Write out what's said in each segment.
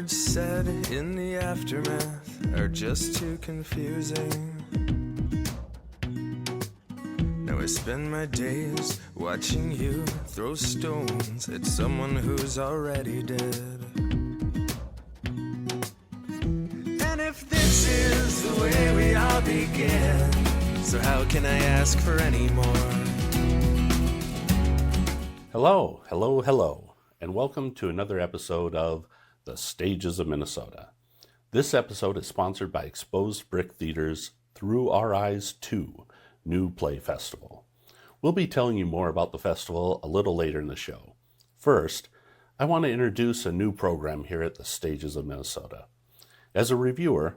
words said in the aftermath are just too confusing. Now I spend my days watching you throw stones at someone who's already dead. And if this is the way we all begin, so how can I ask for any more? Hello, and welcome to another episode of The Stages of Minnesota. This episode is sponsored by Exposed Brick Theater's Through Our Eyes 2 New Play Festival. We'll be telling you more about the festival a little later in the show. First, I want to introduce a new program here at The Stages of Minnesota. As a reviewer,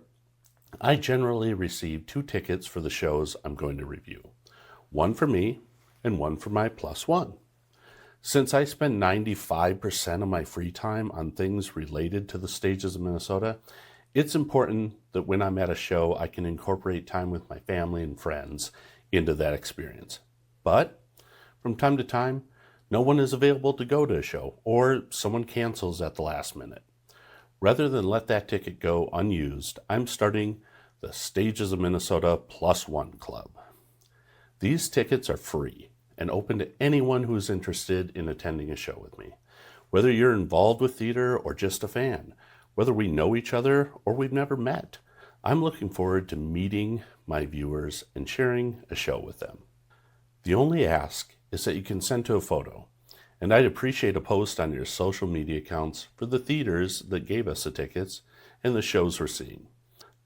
I generally receive 2 tickets for the shows I'm going to review. One for me and one for my plus one. Since I spend 95% of my free time on things related to the Stages of Minnesota, it's important that when I'm at a show, I can incorporate time with my family and friends into that experience. But from time to time, no one is available to go to a show, or someone cancels at the last minute. Rather than let that ticket go unused, I'm starting the Stages of Minnesota Plus One Club. These tickets are free and open to anyone who is interested in attending a show with me. Whether you're involved with theater or just a fan, whether we know each other or we've never met, I'm looking forward to meeting my viewers and sharing a show with them. The only ask is that you consent to a photo, and I'd appreciate a post on your social media accounts for the theaters that gave us the tickets and the shows we're seeing.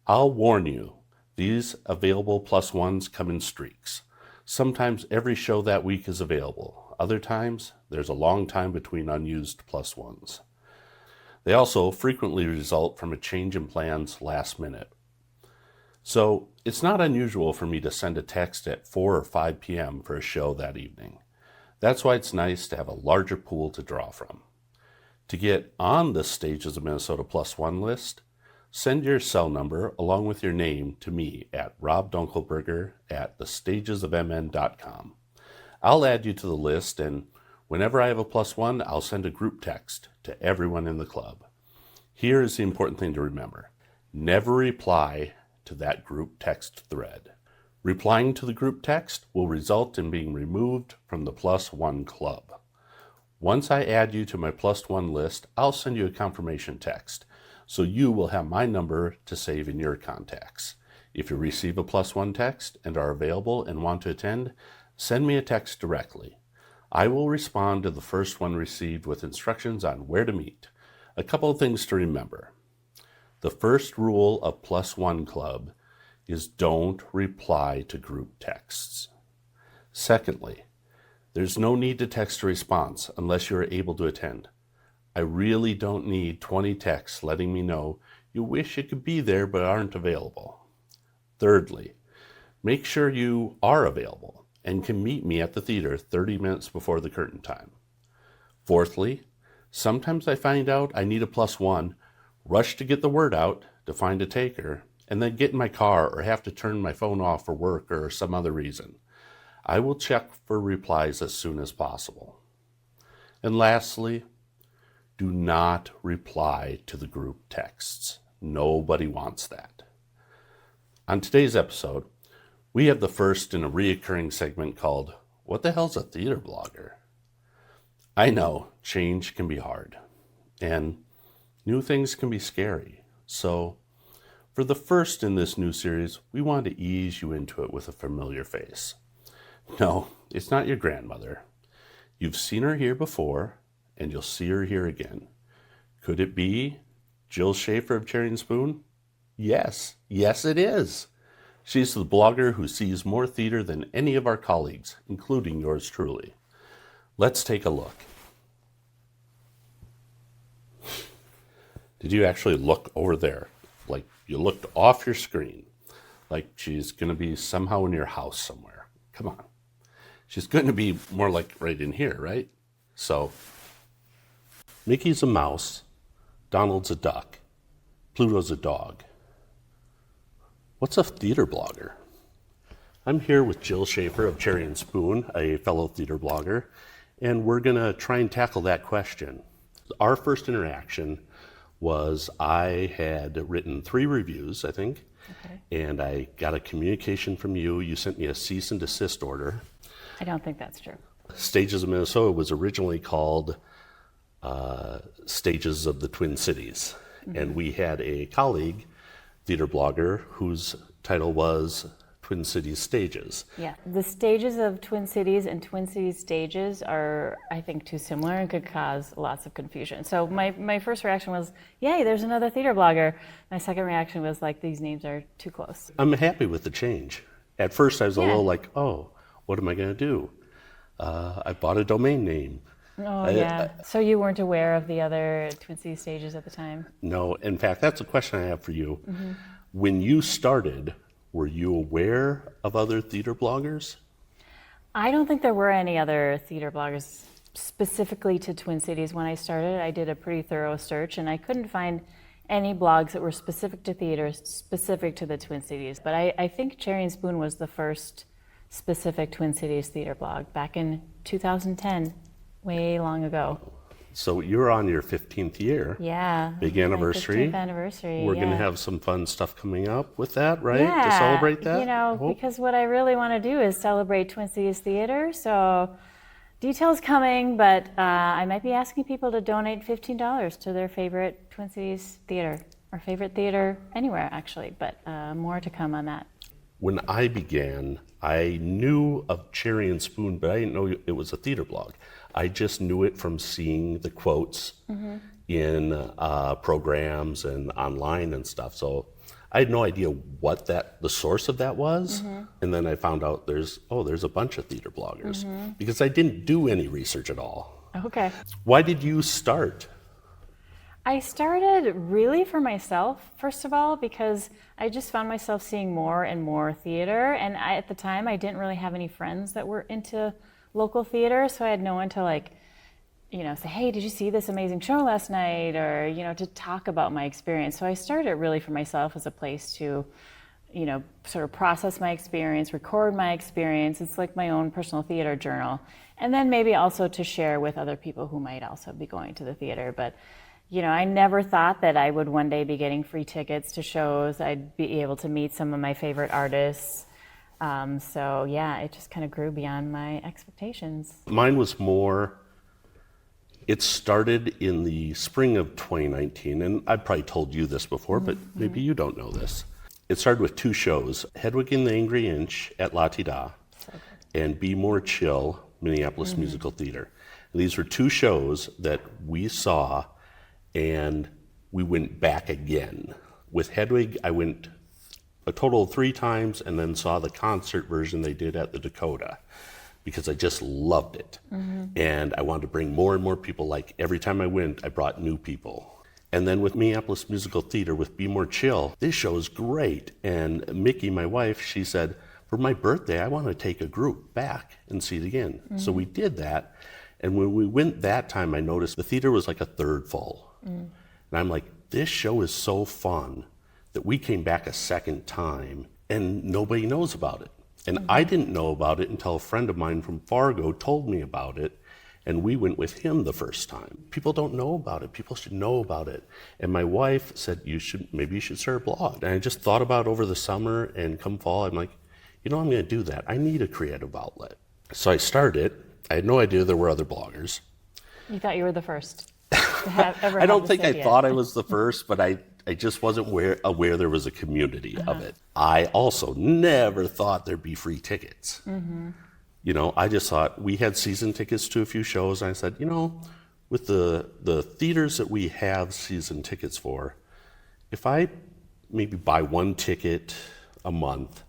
I'll warn you, these available plus ones come in streaks. Sometimes every show that week is available. Other times, there's a long time between unused plus ones. They also frequently result from a change in plans last minute. So it's not unusual for me to send a text at 4 or 5 p.m. for a show that evening. That's why it's nice to have a larger pool to draw from. To get on the Stages of Minnesota Plus One list, send your cell number along with your name to me at robdunkelberger@thestagesofmn.com. I'll add you to the list, and whenever I have a plus one, I'll send a group text to everyone in the club. Here is the important thing to remember. Never reply to that group text thread. Replying to the group text will result in being removed from the plus one club. Once I add you to my plus one list, I'll send you a confirmation text, so you will have my number to save in your contacts. If you receive a plus one text and are available and want to attend, send me a text directly. I will respond to the first one received with instructions on where to meet. A couple of things to remember. The first rule of Plus One Club is don't reply to group texts. Secondly, there's no need to text a response unless you're able to attend. I really don't need 20 texts letting me know you wish you could be there but aren't available. Thirdly, make sure you are available and can meet me at the theater 30 minutes before the curtain time. Fourthly, sometimes I find out I need a plus one, rush to get the word out to find a taker, and then get in my car or have to turn my phone off for work or some other reason. I will check for replies as soon as possible. And lastly, do not reply to the group texts. Nobody wants that. On today's episode, we have the first in a reoccurring segment called, What the Hell's a Theater Blogger? I know, change can be hard, and new things can be scary. So, for the first in this new series, we want to ease you into it with a familiar face. No, it's not your grandmother. You've seen her here before, and you'll see her here again. Could it be Jill Schaefer of Cherry and Spoon? Yes it is. She's the blogger who sees more theater than any of our colleagues, including yours truly. Let's take a look. Did you actually look over there? Like you looked off your screen? Like she's going to be somehow in your house somewhere? Come on. She's going to be more like right in here, right? So, Mickey's a mouse, Donald's a duck, Pluto's a dog. What's a theater blogger? I'm here with Jill Schaefer of Cherry and Spoon, a fellow theater blogger, and we're going to try and tackle that question. Our first interaction was I had written 3 reviews, I think, and I got a communication from you. You sent me a cease and desist order. I don't think that's true. Stages of Minnesota was originally called Stages of the Twin Cities. And we had a colleague, theater blogger, whose title was Twin Cities Stages. Yeah, the stages of Twin Cities and Twin Cities Stages are, I think, too similar and could cause lots of confusion. So my first reaction was, yay, there's another theater blogger. My second reaction was like, these names are too close. I'm happy with the change. At first I was a little like, oh, what am I going to do? I bought a domain name. Oh, yeah. So you weren't aware of the other Twin Cities Stages at the time? No, in fact, that's a question I have for you. When you started, were you aware of other theater bloggers? I don't think there were any other theater bloggers specifically to Twin Cities when I started. I did a pretty thorough search, and I couldn't find any blogs that were specific to theater, specific to the Twin Cities. But I think Cherry and Spoon was the first specific Twin Cities theater blog back in 2010, way long ago. So you're on your 15th year. Yeah. Big anniversary. 15th anniversary. We're going to have some fun stuff coming up with that, right? To celebrate that? You know, because what I really want to do is celebrate Twin Cities Theater. So details coming, but I might be asking people to donate $15 to their favorite Twin Cities theater, or favorite theater anywhere, actually. But more to come on that. When I began, I knew of Cherry and Spoon, but I didn't know it was a theater blog. I just knew it from seeing the quotes in programs and online and stuff. So I had no idea what the source of that was. And then I found out there's a bunch of theater bloggers because I didn't do any research at all. Okay. Why did you start? I started really for myself, first of all, because I just found myself seeing more and more theater. And at the time, I didn't really have any friends that were into local theater, so I had no one to say, hey, did you see this amazing show last night? Or, to talk about my experience. So I started really for myself as a place to, sort of process my experience, record my experience. It's like my own personal theater journal. And then maybe also to share with other people who might also be going to the theater. But I never thought that I would one day be getting free tickets to shows. I'd be able to meet some of my favorite artists. So yeah, it just kind of grew beyond my expectations. Mine was more, it started in the spring of 2019, and I've probably told you this before, but maybe you don't know this. It started with 2 shows, Hedwig and the Angry Inch at La Tida, and Be More Chill, Minneapolis Musical Theater. And these were 2 shows that we saw, and we went back again. With Hedwig, I went a total of 3 times and then saw the concert version they did at the Dakota because I just loved it. And I wanted to bring more and more people. Like every time I went, I brought new people. And then with Minneapolis Musical Theater, with Be More Chill, this show is great. And Mickey, my wife, she said, for my birthday, I want to take a group back and see it again. So we did that. And when we went that time, I noticed the theater was like a third full. And I'm like, this show is so fun that we came back a second time and nobody knows about it. And I didn't know about it until a friend of mine from Fargo told me about it, and we went with him the first time. People don't know about it. People should know about it. And my wife said, maybe you should start a blog. And I just thought about it over the summer, and come fall, I'm like, I'm going to do that. I need a creative outlet. So I started. I had no idea there were other bloggers. You thought you were the first to ever I don't have think this I idea. thought I was the first, but I just wasn't aware there was a community of it. I also never thought there'd be free tickets. I just thought we had season tickets to a few shows, and I said, with the theaters that we have season tickets for, if I maybe buy 1 ticket a month,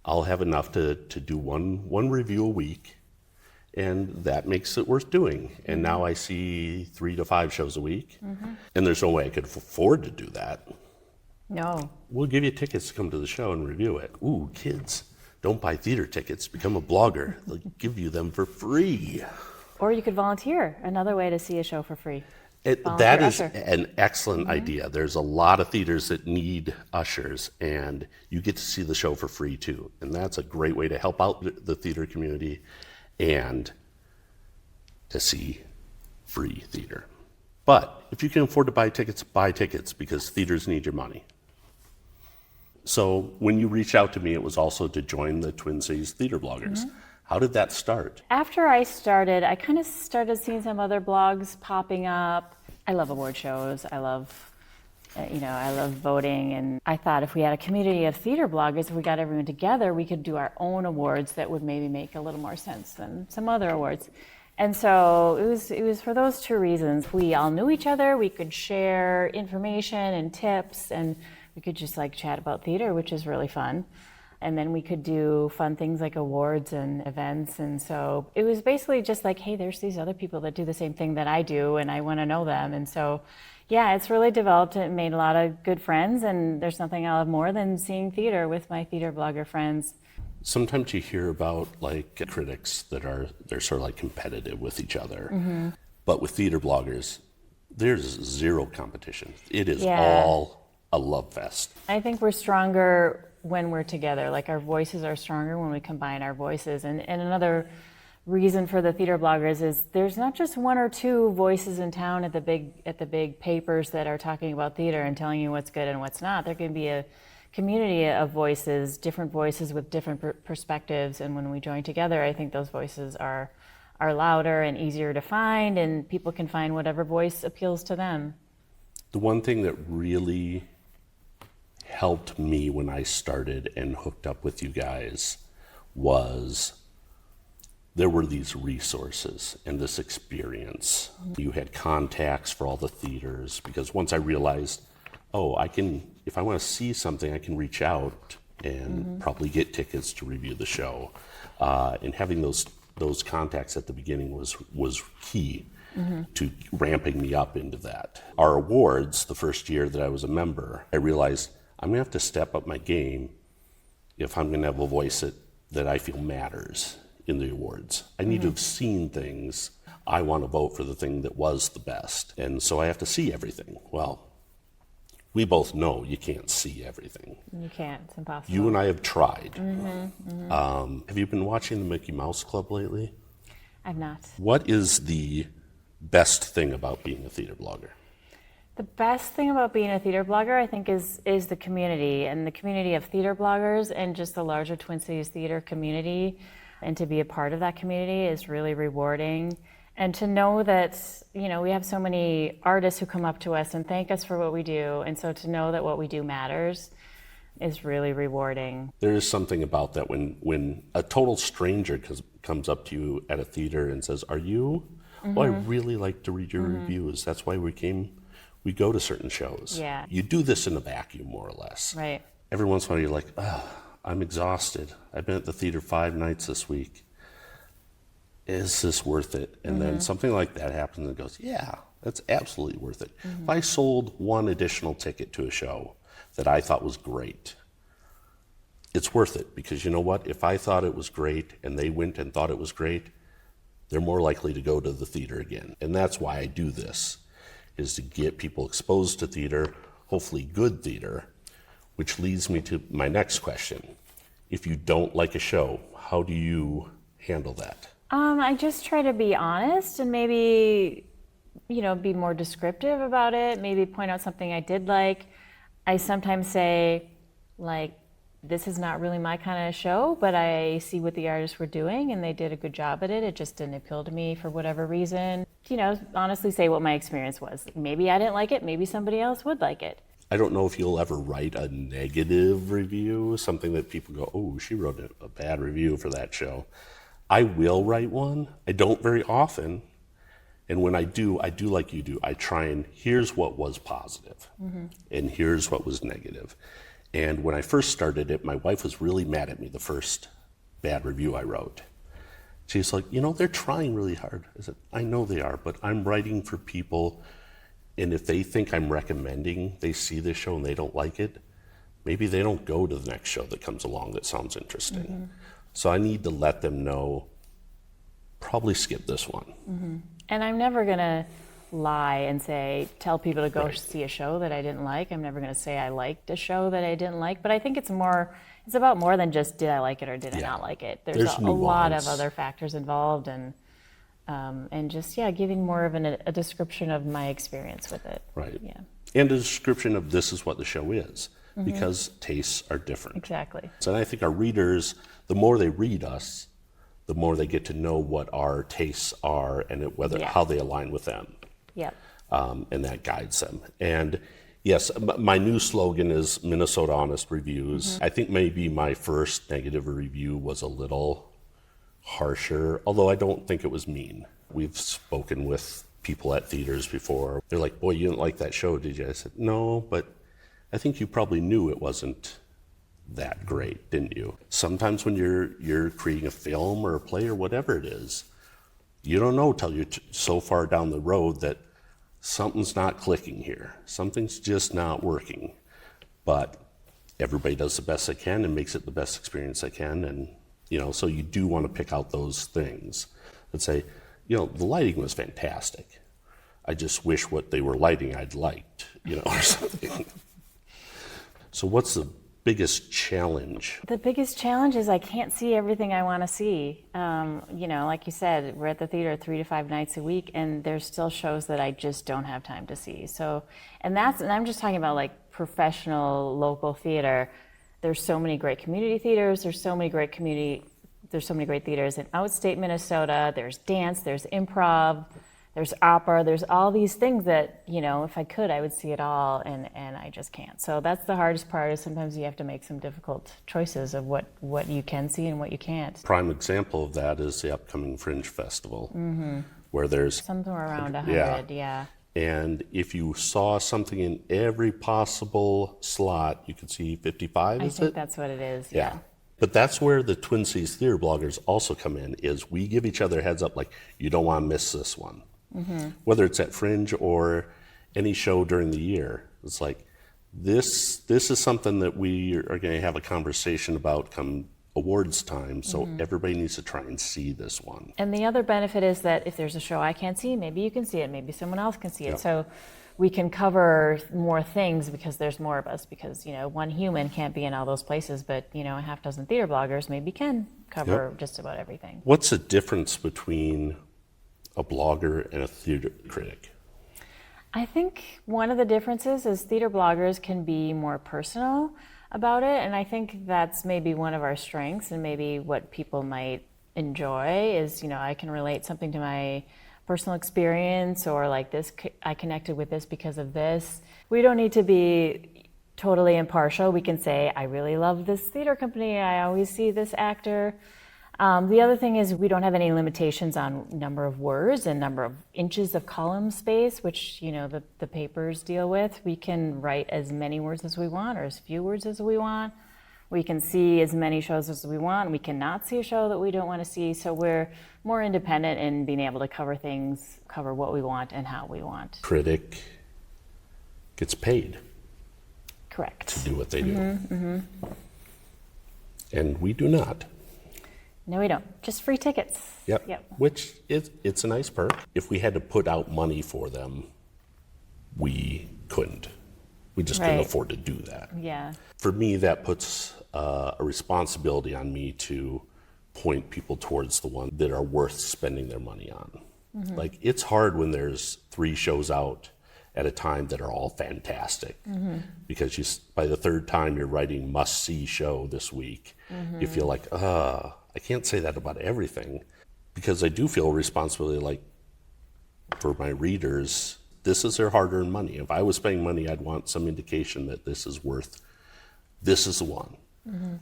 I'll have enough to do one review a week. And that makes it worth doing. And now I see 3 to 5 shows a week. And there's no way I could afford to do that. No. We'll give you tickets to come to the show and review it. Ooh, kids, don't buy theater tickets. Become a blogger. They'll give you them for free. Or you could volunteer. Another way to see a show for free. That is usher. an excellent idea. There's a lot of theaters that need ushers, and you get to see the show for free too. And that's a great way to help out the theater community and to see free theater. But if you can afford to buy tickets because theaters need your money. So when you reached out to me, it was also to join the Twin Cities Theater Bloggers. Mm-hmm. How did that start? After I started, I kind of started seeing some other blogs popping up. I love award shows. I love voting. And I thought if we had a community of theater bloggers, if we got everyone together, we could do our own awards that would maybe make a little more sense than some other awards. And so it was for those two reasons. We all knew each other. We could share information and tips, and we could just like chat about theater, which is really fun. And then we could do fun things like awards and events. And so it was basically just like, hey, there's these other people that do the same thing that I do, and I want to know them. And so, yeah, it's really developed and made a lot of good friends. And there's nothing I love more than seeing theater with my theater blogger friends. Sometimes you hear about like critics they're sort of like competitive with each other. Mm-hmm. But with theater bloggers, there's zero competition. It is all a love fest. I think we're stronger when we're together. Like our voices are stronger when we combine our voices. And another reason for the theater bloggers is there's not just one or two voices in town at the big papers that are talking about theater and telling you what's good and what's not. There can be a community of voices, different voices with different perspectives, and when we join together, I think those voices are louder and easier to find, and people can find whatever voice appeals to them. The one thing that really helped me when I started and hooked up with you guys was there were these resources and this experience. Mm-hmm. You had contacts for all the theaters, because once I realized, if I want to see something, I can reach out and probably get tickets to review the show. And having those contacts at the beginning was key to ramping me up into that. Our awards, the first year that I was a member, I realized I'm going to have to step up my game if I'm going to have a voice that I feel matters in the awards. I need to have seen things. I want to vote for the thing that was the best. And so I have to see everything. Well, we both know you can't see everything. You can't. It's impossible. You and I have tried. Have you been watching the Mickey Mouse Club lately? I've not. What is the best thing about being a theater blogger? The best thing about being a theater blogger, I think, is the community, and the community of theater bloggers and just the larger Twin Cities theater community. And to be a part of that community is really rewarding. And to know that, we have so many artists who come up to us and thank us for what we do. And so to know that what we do matters is really rewarding. There is something about that when a total stranger comes up to you at a theater and says, "Are you? Oh, I really like to read your reviews. That's why we go to certain shows." Yeah. You do this in a vacuum, more or less. Right. Every once in a while you're like, I'm exhausted. I've been at the theater 5 nights this week. Is this worth it? And then something like that happens and goes, yeah, that's absolutely worth it. If I sold one additional ticket to a show that I thought was great, it's worth it, because you know what? If I thought it was great and they went and thought it was great, they're more likely to go to the theater again. And that's why I do this, is to get people exposed to theater, hopefully good theater, which leads me to my next question. If you don't like a show, how do you handle that? I just try to be honest and maybe, be more descriptive about it. Maybe point out something I did like. I sometimes say, like, this is not really my kind of show, but I see what the artists were doing and they did a good job at it. It just didn't appeal to me for whatever reason. Honestly say what my experience was. Maybe I didn't like it. Maybe somebody else would like it. I don't know if you'll ever write a negative review, something that people go, oh, she wrote a bad review for that show. I will write one. I don't very often. And when I do like you do. I try and here's what was positive and here's what was negative. And when I first started it, my wife was really mad at me the first bad review I wrote. She's like, they're trying really hard. I said, I know they are, but I'm writing for people, and if they think I'm recommending, they see this show and they don't like it, maybe they don't go to the next show that comes along that sounds interesting. So I need to let them know, probably skip this one. And I'm never gonna lie and tell people to go see a show that I didn't like. I'm never gonna say I liked a show that I didn't like, but I think it's about more than just did I like it or did I not like it. There's a lot of other factors involved, and and just, giving more of a description of my experience with it. Right. Yeah. And a description of this is what the show is, because tastes are different. Exactly. And I think our readers, the more they read us, the more they get to know what our tastes are and how they align with them. Yep. And that guides them. And yes, my new slogan is Minnesota Honest Reviews. I think maybe my first negative review was a little harsher, although I don't think it was mean. We've spoken with people at theaters before. They're like, boy, you didn't like that show, did you? I said, no, but I think you probably knew it wasn't that great, didn't you? Sometimes when you're creating a film or a play or whatever it is, you don't know till you're so far down the road that something's not clicking here. Something's just not working. But everybody does the best they can and makes it the best experience they can. And, so you do want to pick out those things and say, the lighting was fantastic. I just wish what they were lighting I'd liked, or something. So what's the biggest challenge? The biggest challenge is I can't see everything I want to see. Like you said, we're at the theater 3 to 5 nights a week, and there's still shows that I just don't have time to see. So, and I'm just talking about like professional local theater. There's so many great community theaters. There's so many great theaters in outstate Minnesota. There's dance. There's improv. There's opera. There's all these things that, if I could, I would see it all, and I just can't. So that's the hardest part, is sometimes you have to make some difficult choices of what you can see and what you can't. Prime example of that is the upcoming Fringe Festival, where there's somewhere around 100, yeah. And if you saw something in every possible slot, you could see 55, I think that's what it is, yeah. But that's where the Twin Cities theater bloggers also come in, is we give each other a heads up, like, you don't want to miss this one. Whether it's at Fringe or any show during the year. It's like, this is something that we are going to have a conversation about come awards time, so everybody needs to try and see this one. And the other benefit is that if there's a show I can't see, maybe you can see it, maybe someone else can see it. So we can cover more things because there's more of us, because one human can't be in all those places, but a half dozen theater bloggers maybe can cover just about everything. What's the difference between a blogger and a theater critic? I think one of the differences is theater bloggers can be more personal about it, and I think that's maybe one of our strengths, and maybe what people might enjoy is, I can relate something to my personal experience, or like this, I connected with this because of this. We don't need to be totally impartial. We can say, I really love this theater company, I always see this actor. The other thing is we don't have any limitations on number of words and number of inches of column space, which the papers deal with. We can write as many words as we want, or as few words as we want. We can see as many shows as we want. We cannot see a show that we don't want to see. So we're more independent in being able to cover what we want and how we want. Critic gets paid. Correct. To do what they do. And we do not. No, we don't. Just free tickets. Yep. Which it's a nice perk. If we had to put out money for them, we couldn't. We just couldn't afford to do that. Yeah. For me, that puts a responsibility on me to point people towards the ones that are worth spending their money on. Like, it's hard when there's 3 shows out at a time that are all fantastic, because by the third time you're writing must-see show this week, you feel like, I can't say that about everything, because I do feel a responsibility, like, for my readers. This is their hard-earned money. If I was spending money, I'd want some indication that this is the one.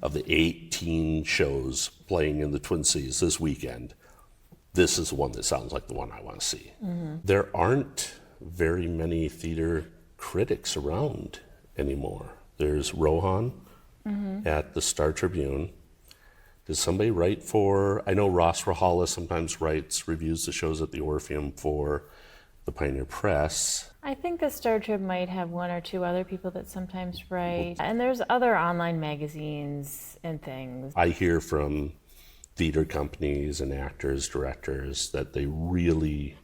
Of the 18 shows playing in the Twin Cities this weekend, this is the one that sounds like the one I want to see. There aren't very many theater critics around anymore. There's Rohan at the Star Tribune. Does somebody write for, I know Ross Rahala sometimes reviews the shows at the Orpheum for the Pioneer Press. I think the Star Trib might have 1 or 2 other people that sometimes write. And there's other online magazines and things. I hear from theater companies and actors, directors, that they really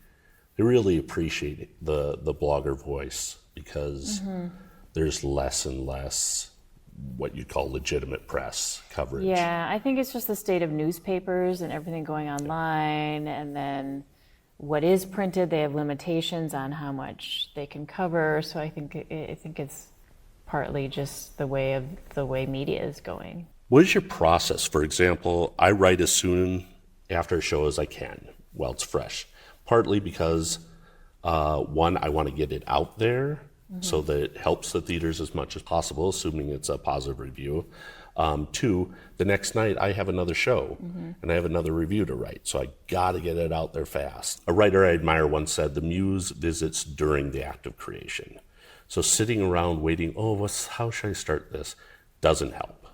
appreciate the blogger voice, because there's less and less what you'd call legitimate press coverage. Yeah, I think it's just the state of newspapers and everything going online, and then what is printed. They have limitations on how much they can cover. So I think it's partly just the way media is going. What is your process? For example, I write as soon after a show as I can while it's fresh. Partly because, one, I want to get it out there so that it helps the theaters as much as possible, assuming it's a positive review. Two, the next night I have another show and I have another review to write, so I got to get it out there fast. A writer I admire once said, the muse visits during the act of creation. So sitting around waiting, how should I start this, doesn't help.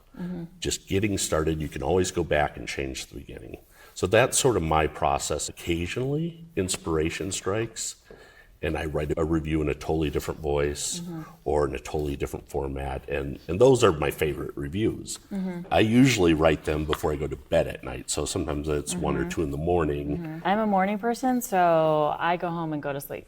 Just getting started, you can always go back and change the beginning. So that's sort of my process. Occasionally, inspiration strikes, and I write a review in a totally different voice or in a totally different format, and those are my favorite reviews. I usually write them before I go to bed at night, so sometimes it's 1 or 2 in the morning. I'm a morning person, so I go home and go to sleep.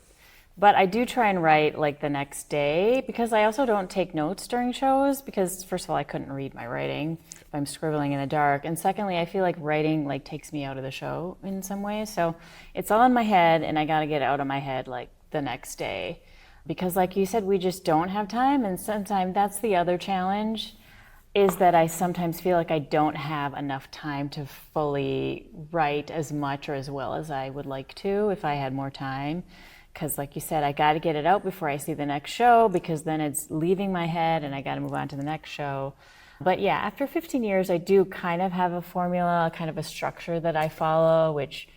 But I do try and write like the next day, because I also don't take notes during shows, because first of all, I couldn't read my writing if I'm scribbling in the dark. And secondly, I feel like writing like takes me out of the show in some ways. So it's all in my head, and I got to get it out of my head like the next day. Because like you said, we just don't have time. And sometimes that's the other challenge, is that I sometimes feel like I don't have enough time to fully write as much or as well as I would like to if I had more time. Because like you said, I got to get it out before I see the next show, because then it's leaving my head and I got to move on to the next show. But yeah, after 15 years, I do kind of have a formula, kind of a structure that I follow, which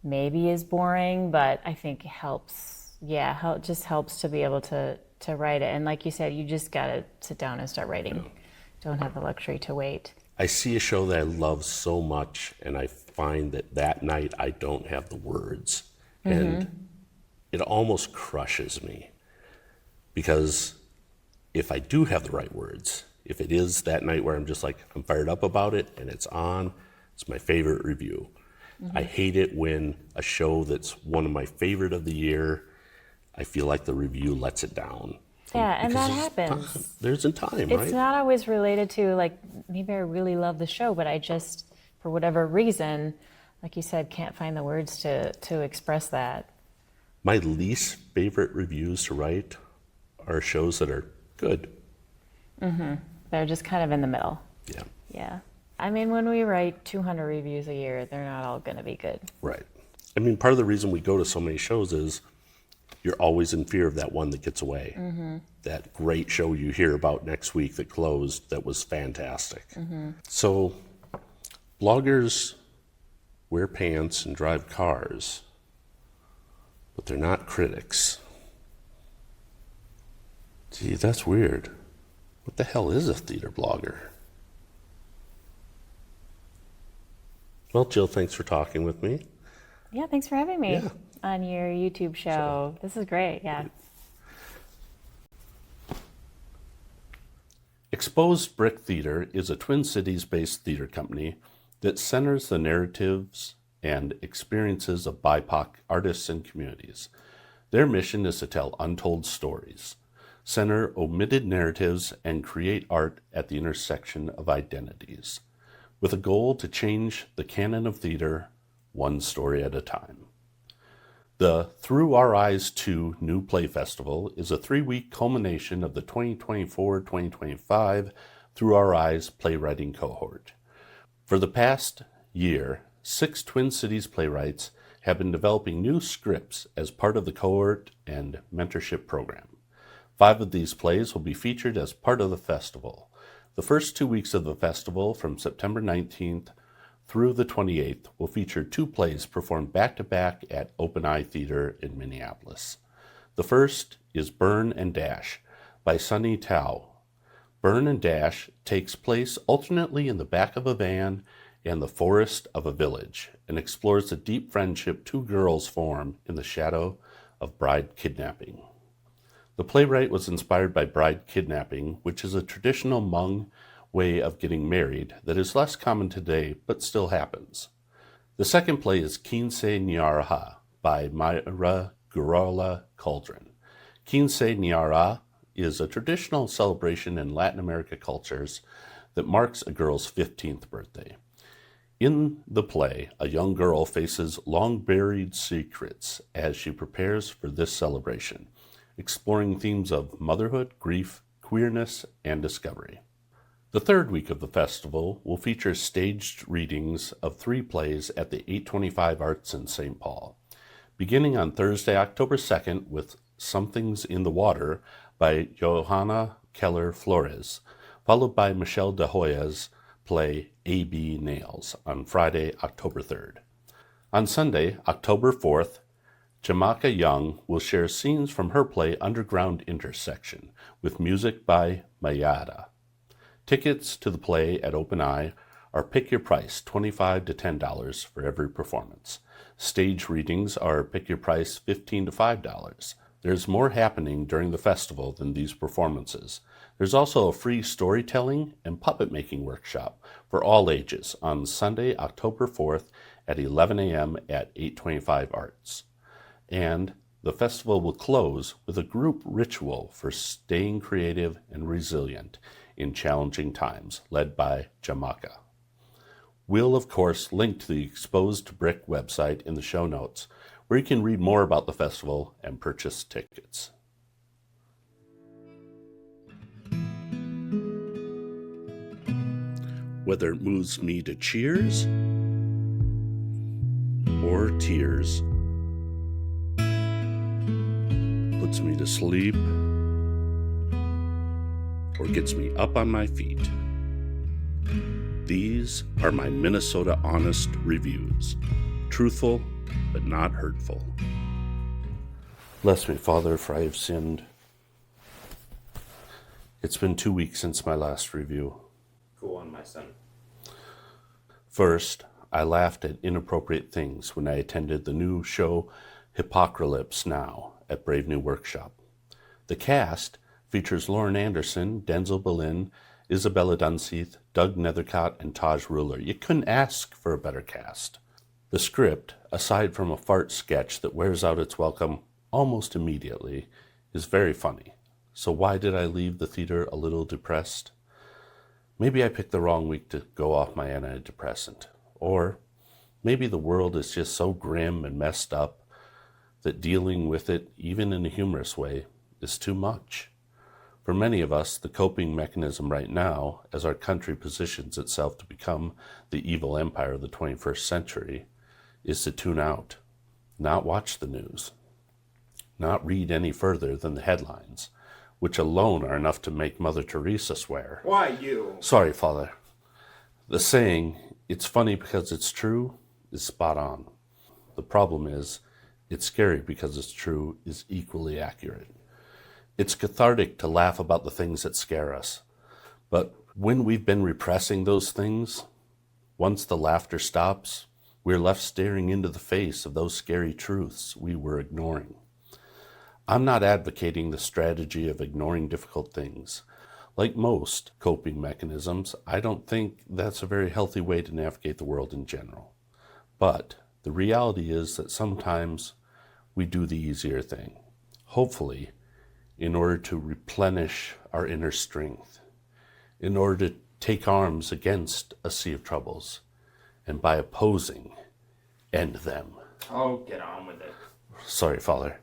maybe is boring, but I think helps. Yeah, just helps to be able to write it. And like you said, you just got to sit down and start writing. Don't have the luxury to wait. I see a show that I love so much, and I find that night I don't have the words. And it almost crushes me, because if I do have the right words, if it is that night where I'm just like, I'm fired up about it and it's on, it's my favorite review. I hate it when a show that's one of my favorite of the year, I feel like the review lets it down. Yeah, and that happens. There's in time, right? It's not always related to like, maybe I really love the show, but I just, for whatever reason, like you said, can't find the words to express that. My least favorite reviews to write are shows that are good. They're just kind of in the middle. Yeah. Yeah. I mean, when we write 200 reviews a year, they're not all going to be good. Right. I mean, part of the reason we go to so many shows is you're always in fear of that one that gets away. That great show you hear about next week that closed that was fantastic. So bloggers wear pants and drive cars, but they're not critics. Gee, that's weird. What the hell is a theater blogger? Well, Jill, thanks for talking with me. Yeah, thanks for having me Yeah. on your YouTube show. This is great, yeah. Exposed Brick Theater is a Twin Cities-based theater company that centers the narratives and experiences of BIPOC artists and communities. Their mission is to tell untold stories, center omitted narratives, and create art at the intersection of identities, with a goal to change the canon of theater one story at a time. The Through Our Eyes 2 New Play Festival is a 3-week culmination of the 2024-2025 Through Our Eyes playwriting cohort. For the past year, 6 Twin Cities playwrights have been developing new scripts as part of the cohort and mentorship program. 5 of these plays will be featured as part of the festival. The first 2 weeks of the festival, from September 19th through the 28th, will feature 2 plays performed back-to-back at Open Eye Theater in Minneapolis. The first is Burn and Dash by Sunny Tao. Burn and Dash takes place alternately in the back of a van and the forest of a village, and explores the deep friendship 2 girls form in the shadow of bride kidnapping. The playwright was inspired by bride kidnapping, which is a traditional Hmong way of getting married that is less common today but still happens. The second play is Quince Nyarha by Myra Gurala Cauldron. Quince Nyarha is a traditional celebration in Latin America cultures that marks a girl's 15th birthday. In the play, a young girl faces long-buried secrets as she prepares for this celebration, exploring themes of motherhood, grief, queerness, and discovery. The third week of the festival will feature staged readings of 3 plays at the 825 Arts in St. Paul, beginning on Thursday, October 2nd with Something's in the Water by Johanna Keller Flores, followed by Michelle De Hoya's play A.B. Nails on Friday, October 3rd. On Sunday, October 4th, Jamaica Young will share scenes from her play Underground Intersection with music by Mayada. Tickets to the play at Open Eye are pick your price, $25 to $10 for every performance. Stage readings are pick your price, $15 to $5. There's more happening during the festival than these performances. There's also a free storytelling and puppet making workshop for all ages on Sunday, October 4th at 11 a.m. at 825 Arts. And the festival will close with a group ritual for staying creative and resilient in challenging times, led by Jamaica. We'll, of course, link to the Exposed Brick website in the show notes, where you can read more about the festival and purchase tickets. Whether it moves me to cheers or tears, puts me to sleep, or gets me up on my feet, these are my Minnesota Honest Reviews. Truthful, but not hurtful. Bless me, Father, for I have sinned. It's been 2 weeks since my last review. Go on, my son. First, I laughed at inappropriate things when I attended the new show Hypocalypse Now at Brave New Workshop. The cast features Lauren Anderson, Denzel Boleyn, Isabella Dunseith, Doug Nethercott, and Taj Ruler. You couldn't ask for a better cast. The script, aside from a fart sketch that wears out its welcome almost immediately, is very funny. So why did I leave the theater a little depressed? Maybe I picked the wrong week to go off my antidepressant. Or maybe the world is just so grim and messed up that dealing with it, even in a humorous way, is too much. For many of us, the coping mechanism right now, as our country positions itself to become the evil empire of the 21st century, is to tune out, not watch the news, not read any further than the headlines, which alone are enough to make Mother Teresa swear. Why you? Sorry, Father. The saying, "It's funny because it's true," is spot on. The problem is, "It's scary because it's true" is equally accurate. It's cathartic to laugh about the things that scare us. But when we've been repressing those things, once the laughter stops, we're left staring into the face of those scary truths we were ignoring. I'm not advocating the strategy of ignoring difficult things. Like most coping mechanisms, I don't think that's a very healthy way to navigate the world in general. But the reality is that sometimes we do the easier thing, hopefully, in order to replenish our inner strength, in order to take arms against a sea of troubles, and by opposing, end them. Oh, get on with it. Sorry, Father.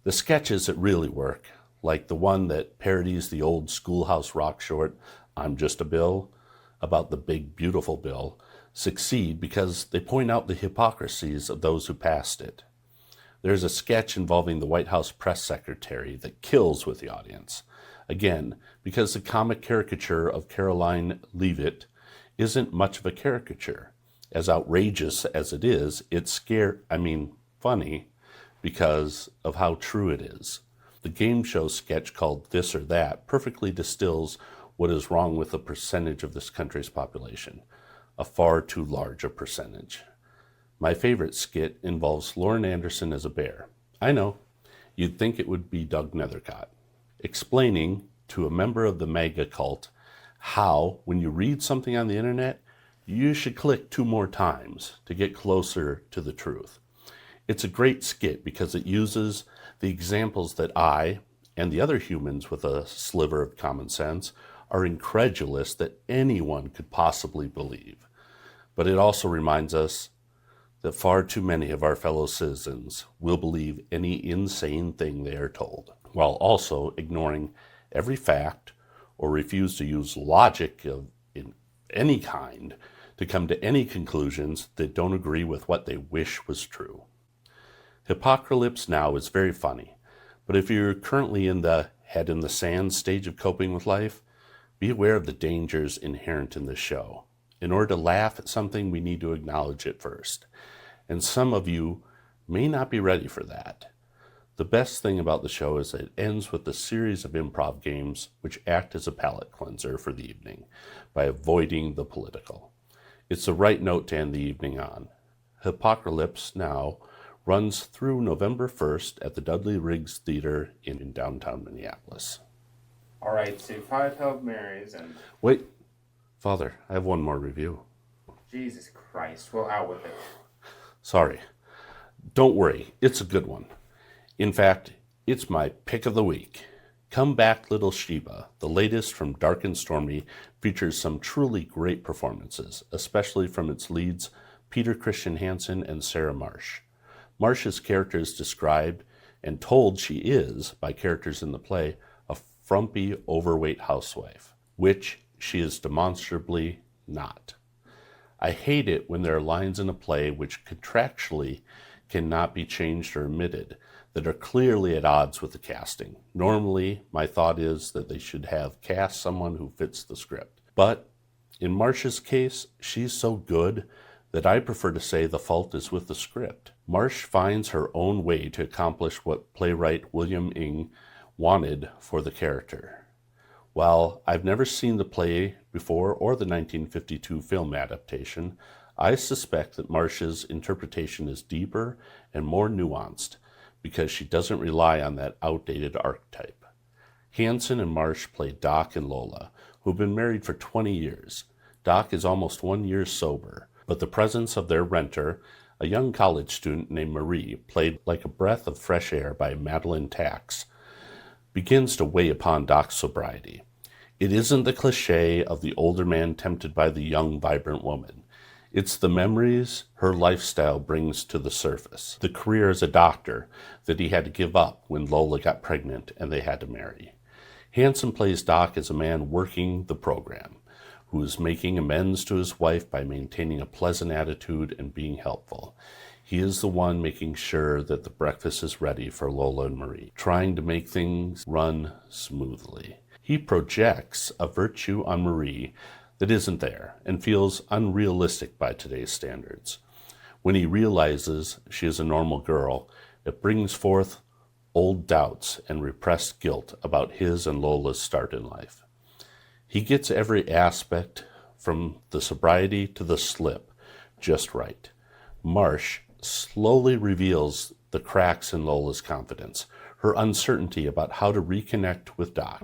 The sketches that really work, like the one that parodies the old Schoolhouse Rock short, "I'm Just a Bill," about the big, beautiful bill, succeed because they point out the hypocrisies of those who passed it. There's a sketch involving the White House press secretary that kills with the audience. Again, because the comic caricature of Caroline Leavitt isn't much of a caricature. As outrageous as it is, it's funny because of how true it is. The game show sketch called This or That perfectly distills what is wrong with the percentage of this country's population, a far too large a percentage. My favorite skit involves Lauren Anderson as a bear. I know, you'd think it would be Doug Nethercott, explaining to a member of the MAGA cult how, when you read something on the internet, you should click 2 more times to get closer to the truth. It's a great skit because it uses the examples that I, and the other humans with a sliver of common sense, are incredulous that anyone could possibly believe. But it also reminds us that far too many of our fellow citizens will believe any insane thing they are told, while also ignoring every fact or refuse to use logic of any kind to come to any conclusions that don't agree with what they wish was true. Hypocalypse Now is very funny, but if you're currently in the head in the sand stage of coping with life, be aware of the dangers inherent in this show. In order to laugh at something, we need to acknowledge it first. And some of you may not be ready for that. The best thing about the show is that it ends with a series of improv games which act as a palate cleanser for the evening by avoiding the political. It's the right note to end the evening on. Hypocalypse Now runs through November 1st at the Dudley Riggs Theater in downtown Minneapolis. All right, say 5 Hail Marys and... Wait, Father, I have one more review. Jesus Christ, well, out with it. Sorry. Don't worry, it's a good one. In fact, it's my pick of the week. Come Back Little Sheba, the latest from Dark and Stormy, features some truly great performances, especially from its leads Peter Christian Hansen and Sarah Marsh. Marsh's character is described and told she is, by characters in the play, a frumpy, overweight housewife, which she is demonstrably not. I hate it when there are lines in a play which contractually cannot be changed or omitted, that are clearly at odds with the casting. Normally, my thought is that they should have cast someone who fits the script. But in Marsh's case, she's so good that I prefer to say the fault is with the script. Marsh finds her own way to accomplish what playwright William Ing wanted for the character. While I've never seen the play before or the 1952 film adaptation, I suspect that Marsh's interpretation is deeper and more nuanced, because she doesn't rely on that outdated archetype. Hansen and Marsh play Doc and Lola, who've been married for 20 years. Doc is almost 1 year sober, but the presence of their renter, a young college student named Marie, played like a breath of fresh air by Madeline Tax, begins to weigh upon Doc's sobriety. It isn't the cliché of the older man tempted by the young, vibrant woman. It's the memories her lifestyle brings to the surface. The career as a doctor that he had to give up when Lola got pregnant and they had to marry. Hansen plays Doc as a man working the program, who is making amends to his wife by maintaining a pleasant attitude and being helpful. He is the one making sure that the breakfast is ready for Lola and Marie, trying to make things run smoothly. He projects a virtue on Marie that isn't there and feels unrealistic by today's standards. When he realizes she is a normal girl, it brings forth old doubts and repressed guilt about his and Lola's start in life. He gets every aspect, from the sobriety to the slip, just right. Marsh slowly reveals the cracks in Lola's confidence, her uncertainty about how to reconnect with Doc.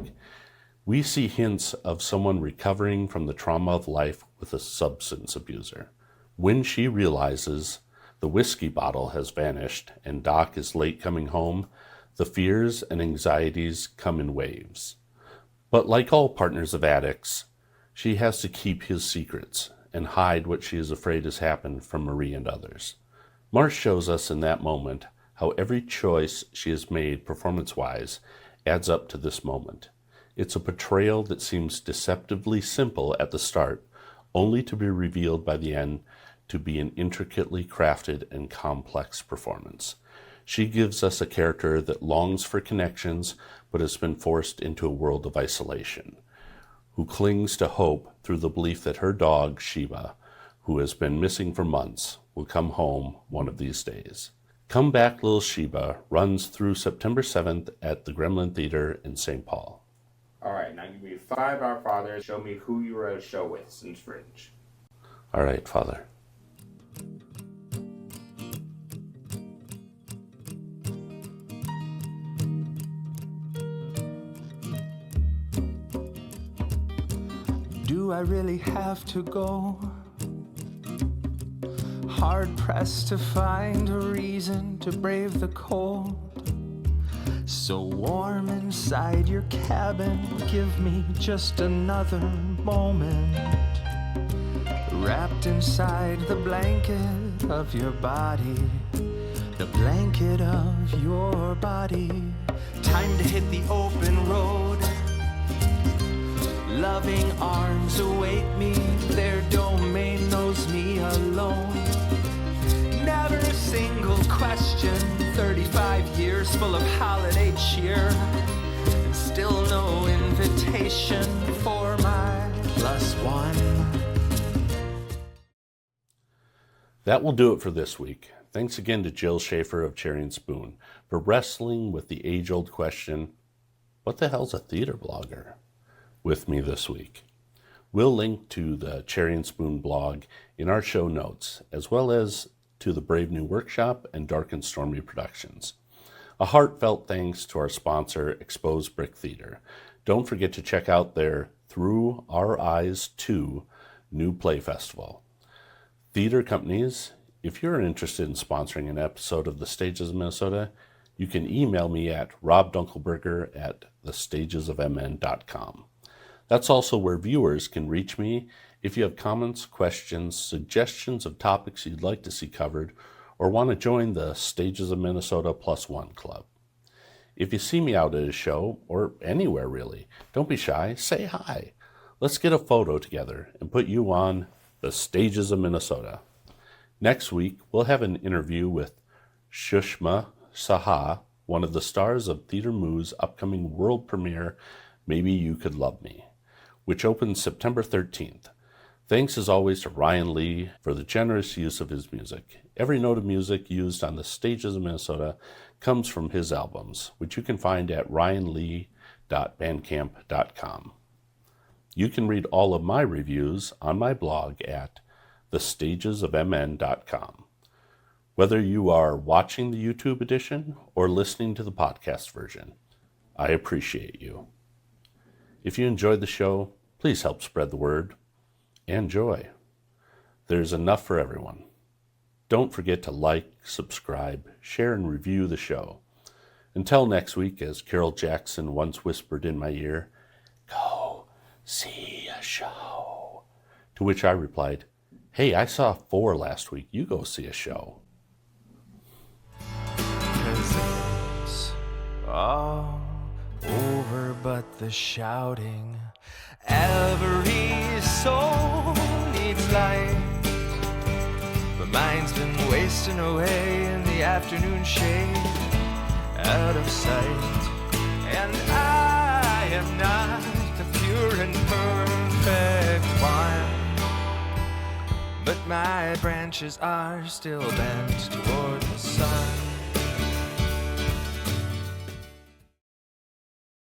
We see hints of someone recovering from the trauma of life with a substance abuser. When she realizes the whiskey bottle has vanished and Doc is late coming home, the fears and anxieties come in waves. But like all partners of addicts, she has to keep his secrets and hide what she is afraid has happened from Marie and others. Marsh shows us in that moment how every choice she has made performance-wise adds up to this moment. It's a portrayal that seems deceptively simple at the start, only to be revealed by the end to be an intricately crafted and complex performance. She gives us a character that longs for connections but has been forced into a world of isolation, who clings to hope through the belief that her dog, Sheba, who has been missing for months, will come home one of these days. Come Back Little Sheba runs through September 7th at the Gremlin Theater in St. Paul. All right, now give me 5 Our Fathers. Show me who you were at a show with since Fringe. All right, Father. Do I really have to go? Hard pressed to find a reason to brave the cold. So warm inside your cabin, give me just another moment. wrapped inside the blanket of your body, the blanket of your body. Time to hit the open road. Loving arms await me, their domain knows me alone. Never a single question, 35 years full of holiday cheer, and still no invitation for my +1. That will do it for this week. Thanks again to Jill Schaefer of Cherry and Spoon for wrestling with the age-old question, what the hell's a theater blogger? With me this week. We'll link to the Cherry and Spoon blog in our show notes, as well as to the Brave New Workshop and Dark and Stormy Productions. A heartfelt thanks to our sponsor, Exposed Brick Theater. Don't forget to check out their Through Our Eyes 2 new play festival. Theater companies, if you're interested in sponsoring an episode of The Stages of Minnesota, you can email me at robdunkelberger@thestagesofmn.com. That's also where viewers can reach me if you have comments, questions, suggestions of topics you'd like to see covered, or want to join the Stages of Minnesota +1 Club. If you see me out at a show, or anywhere really, don't be shy, say hi. Let's get a photo together and put you on the Stages of Minnesota. Next week, we'll have an interview with Shushma Saha, one of the stars of Theater Moo's upcoming world premiere, Maybe You Could Love Me, which opens September 13th. Thanks as always to Ryan Lee for the generous use of his music. Every note of music used on the Stages of Minnesota comes from his albums, which you can find at ryanlee.bandcamp.com. You can read all of my reviews on my blog at thestagesofmn.com. Whether you are watching the YouTube edition or listening to the podcast version, I appreciate you. If you enjoyed the show, please help spread the word and joy. There's enough for everyone. Don't forget to like, subscribe, share, and review the show. Until next week, as Carol Jackson once whispered in my ear, go see a show. To which I replied, hey, I saw 4 last week. You go see a show. 'Cause it's all over but the shouting. Every soul needs light, but mine's been wasting away in the afternoon shade, out of sight. And I am not the pure and perfect one, but my branches are still bent toward the sun.